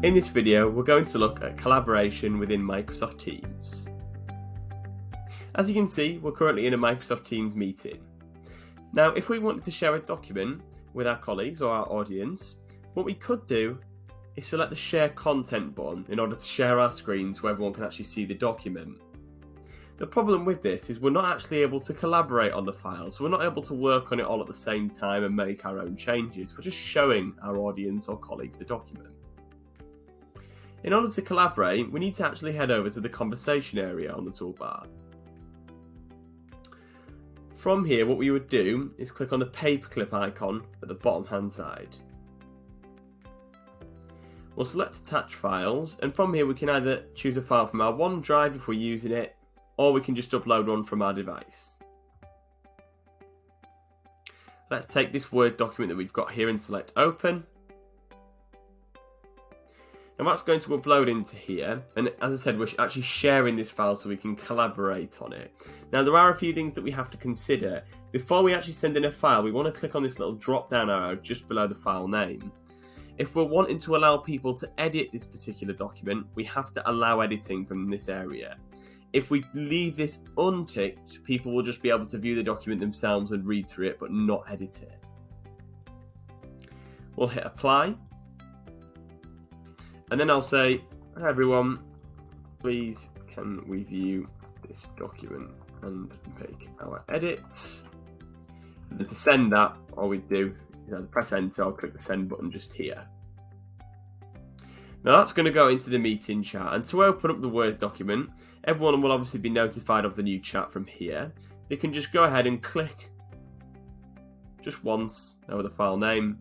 In this video, we're going to look at collaboration within Microsoft Teams. As you can see, we're currently in a Microsoft Teams meeting. Now, if we wanted to share a document with our colleagues or our audience, what we could do is select the Share Content button in order to share our screen so everyone can actually see the document. The problem with this is we're not actually able to collaborate on the file, so we're not able to work on it all at the same time and make our own changes. We're just showing our audience or colleagues the document. In order to collaborate, we need to actually head over to the conversation area on the toolbar. From here, what we would do is click on the paperclip icon at the bottom hand side. We'll select attach files, and from here we can either choose a file from our OneDrive if we're using it, or we can just upload one from our device. Let's take this Word document that we've got here and select open. And that's going to upload into here, and as I said, we're actually sharing this file so we can collaborate on it. Now, there are a few things that we have to consider. Before we actually send in a file, we want to click on this little drop down arrow just below the file name. If we're wanting to allow people to edit this particular document, we have to allow editing from this area. If we leave this unticked, people will just be able to view the document themselves and read through it, but not edit it. We'll hit apply. And then I'll say, hi everyone, please can we view this document and make our edits. And then to send that, all we do is either press enter or click the send button just here. Now that's going to go into the meeting chat, and to open up the Word document, everyone will obviously be notified of the new chat from here. They can just go ahead and click just once over the file name,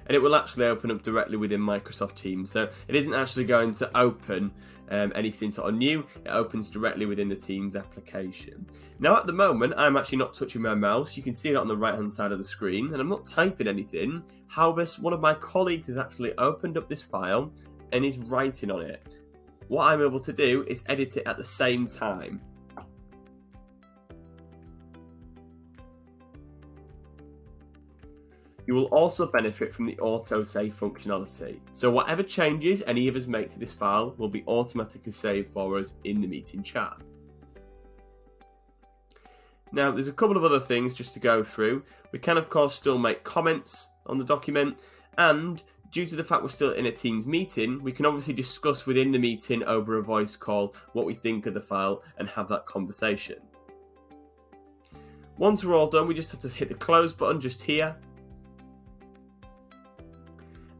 and it will actually open up directly within Microsoft Teams. So it isn't actually going to open anything sort of new. It opens directly within the Teams application. Now at the moment, I'm actually not touching my mouse. You can see that on the right hand side of the screen, and I'm not typing anything. However, one of my colleagues has actually opened up this file and is writing on it. What I'm able to do is edit it at the same time. You will also benefit from the autosave functionality. So whatever changes any of us make to this file will be automatically saved for us in the meeting chat. Now, there's a couple of other things just to go through. We can, of course, still make comments on the document, and due to the fact we're still in a Teams meeting, we can obviously discuss within the meeting over a voice call what we think of the file and have that conversation. Once we're all done, we just have to hit the close button just here.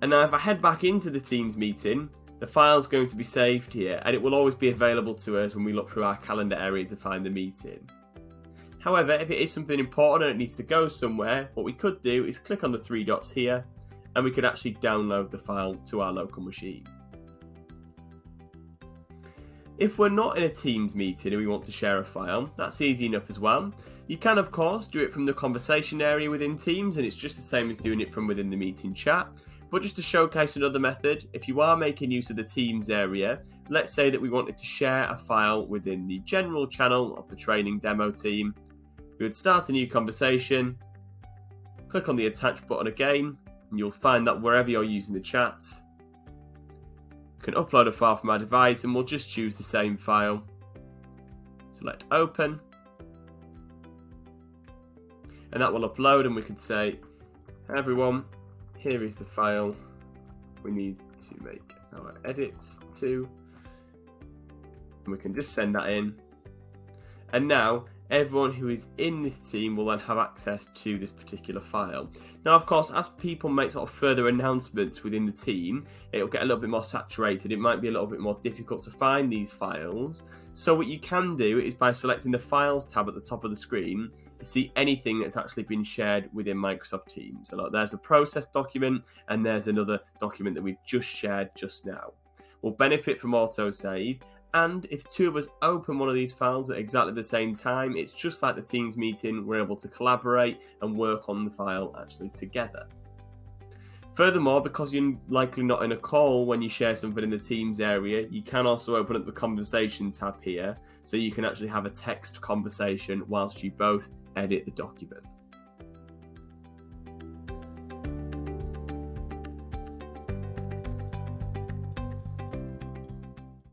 And now if I head back into the Teams meeting, the file's going to be saved here, and it will always be available to us when we look through our calendar area to find the meeting. However, if it is something important and it needs to go somewhere, what we could do is click on the three dots here, and we could actually download the file to our local machine. If we're not in a Teams meeting and we want to share a file, that's easy enough as well. You can, of course, do it from the conversation area within Teams, and it's just the same as doing it from within the meeting chat. But just to showcase another method, if you are making use of the Teams area, let's say that we wanted to share a file within the general channel of the training demo team. We would start a new conversation, click on the attach button again, and you'll find that wherever you're using the chat, you can upload a file from our device, and we'll just choose the same file. Select open, and that will upload, and we could say, hey everyone, here is the file we need to make our edits to, and we can just send that in. And now everyone who is in this team will then have access to this particular file. Now, of course, as people make sort of further announcements within the team, it'll get a little bit more saturated. It might be a little bit more difficult to find these files. So what you can do is by selecting the Files tab at the top of the screen, see anything that's actually been shared within Microsoft Teams. So look, there's a process document, and there's another document that we've just shared just now. We'll benefit from autosave, and if two of us open one of these files at exactly the same time, it's just like the Teams meeting, we're able to collaborate and work on the file actually together. Furthermore, because you're likely not in a call when you share something in the Teams area, you can also open up the conversation tab here, so you can actually have a text conversation whilst you both edit the document.